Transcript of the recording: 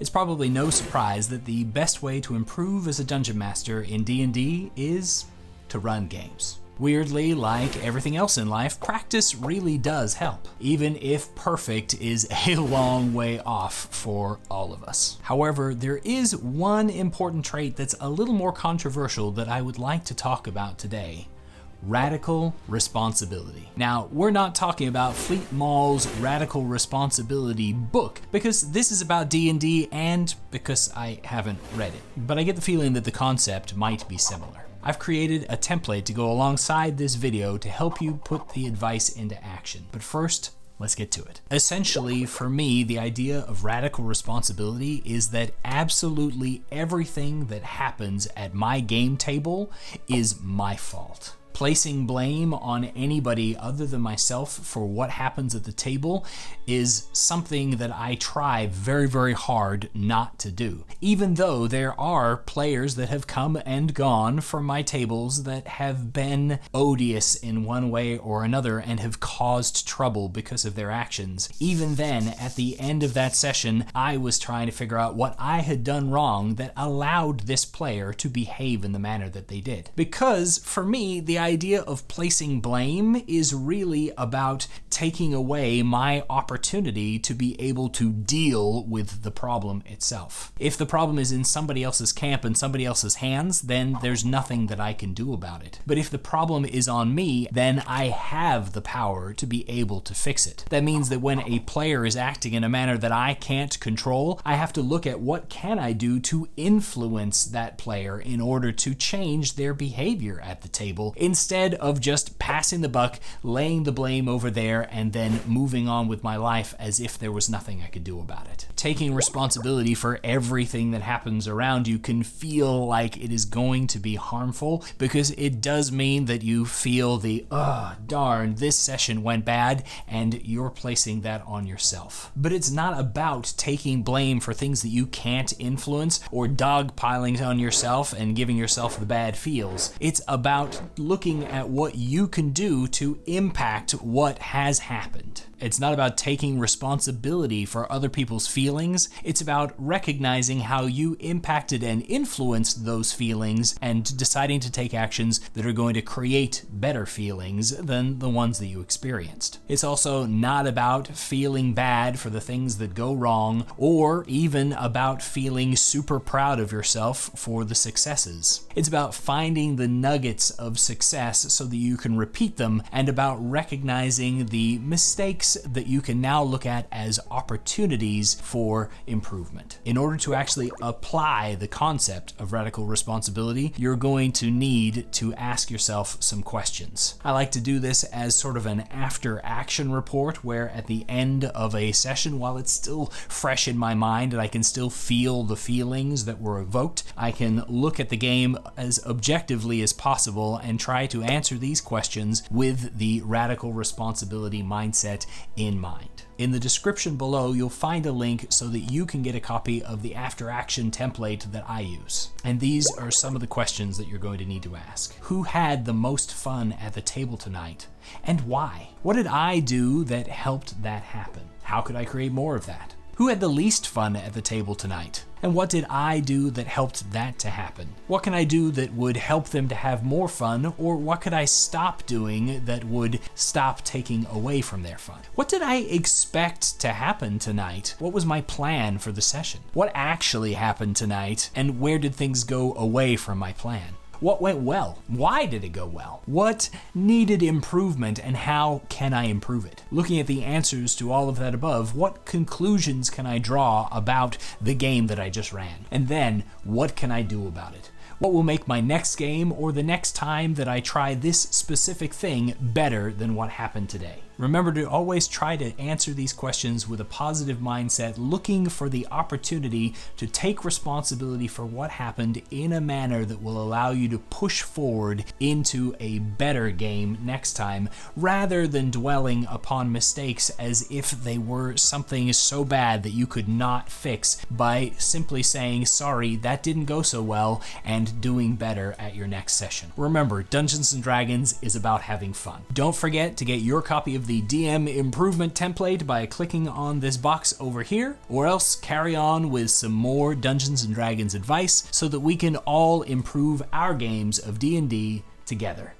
It's probably no surprise that the best way to improve as a dungeon master in D&D is to run games. Weirdly, like everything else in life, practice really does help, even if perfect is a long way off for all of us. However, there is one important trait that's a little more controversial that I would like to talk about today. Radical responsibility. Now, we're not talking about Fleet Maugh's Radical Responsibility book, because this is about D&D and because I haven't read it. But I get the feeling that the concept might be similar. I've created a template to go alongside this video to help you put the advice into action. But first, let's get to it. Essentially, for me, the idea of radical responsibility is that absolutely everything that happens at my game table is my fault. Placing blame on anybody other than myself for what happens at the table is something that I try very, very hard not to do. Even though there are players that have come and gone from my tables that have been odious in one way or another and have caused trouble because of their actions. Even then, at the end of that session, I was trying to figure out what I had done wrong that allowed this player to behave in the manner that they did. Because for me, the idea of placing blame is really about taking away my opportunity to be able to deal with the problem itself. If the problem is in somebody else's camp and somebody else's hands, then there's nothing that I can do about it. But if the problem is on me, then I have the power to be able to fix it. That means that when a player is acting in a manner that I can't control, I have to look at what can I do to influence that player in order to change their behavior at the table, instead of just passing the buck, laying the blame over there, and then moving on with my life as if there was nothing I could do about it. Taking responsibility for everything that happens around you can feel like it is going to be harmful, because it does mean that you feel the, oh, darn, this session went bad, and you're placing that on yourself. But it's not about taking blame for things that you can't influence or dogpiling on yourself and giving yourself the bad feels. It's about looking at what you can do to impact what has happened. It's not about taking responsibility for other people's feelings. It's about recognizing how you impacted and influenced those feelings and deciding to take actions that are going to create better feelings than the ones that you experienced. It's also not about feeling bad for the things that go wrong, or even about feeling super proud of yourself for the successes. It's about finding the nuggets of success so that you can repeat them, and about recognizing the mistakes that you can now look at as opportunities for improvement. In order to actually apply the concept of radical responsibility, you're going to need to ask yourself some questions. I like to do this as sort of an after action report, where at the end of a session, while it's still fresh in my mind and I can still feel the feelings that were evoked, I can look at the game as objectively as possible and try to answer these questions with the radical responsibility mindset in mind. In the description below, you'll find a link so that you can get a copy of the after action template that I use. And these are some of the questions that you're going to need to ask. Who had the most fun at the table tonight, and why? What did I do that helped that happen? How could I create more of that? Who had the least fun at the table tonight? And what did I do that helped that to happen? What can I do that would help them to have more fun, or what could I stop doing that would stop taking away from their fun? What did I expect to happen tonight? What was my plan for the session? What actually happened tonight, and where did things go away from my plan? What went well? Why did it go well? What needed improvement, and how can I improve it? Looking at the answers to all of that above, what conclusions can I draw about the game that I just ran? And then, what can I do about it? What will make my next game or the next time that I try this specific thing better than what happened today? Remember to always try to answer these questions with a positive mindset, looking for the opportunity to take responsibility for what happened in a manner that will allow you to push forward into a better game next time, rather than dwelling upon mistakes as if they were something so bad that you could not fix by simply saying, sorry, that didn't go so well, and doing better at your next session. Remember, Dungeons & Dragons is about having fun. Don't forget to get your copy of the DM improvement template by clicking on this box over here, or else carry on with some more Dungeons & Dragons advice so that we can all improve our games of D&D together.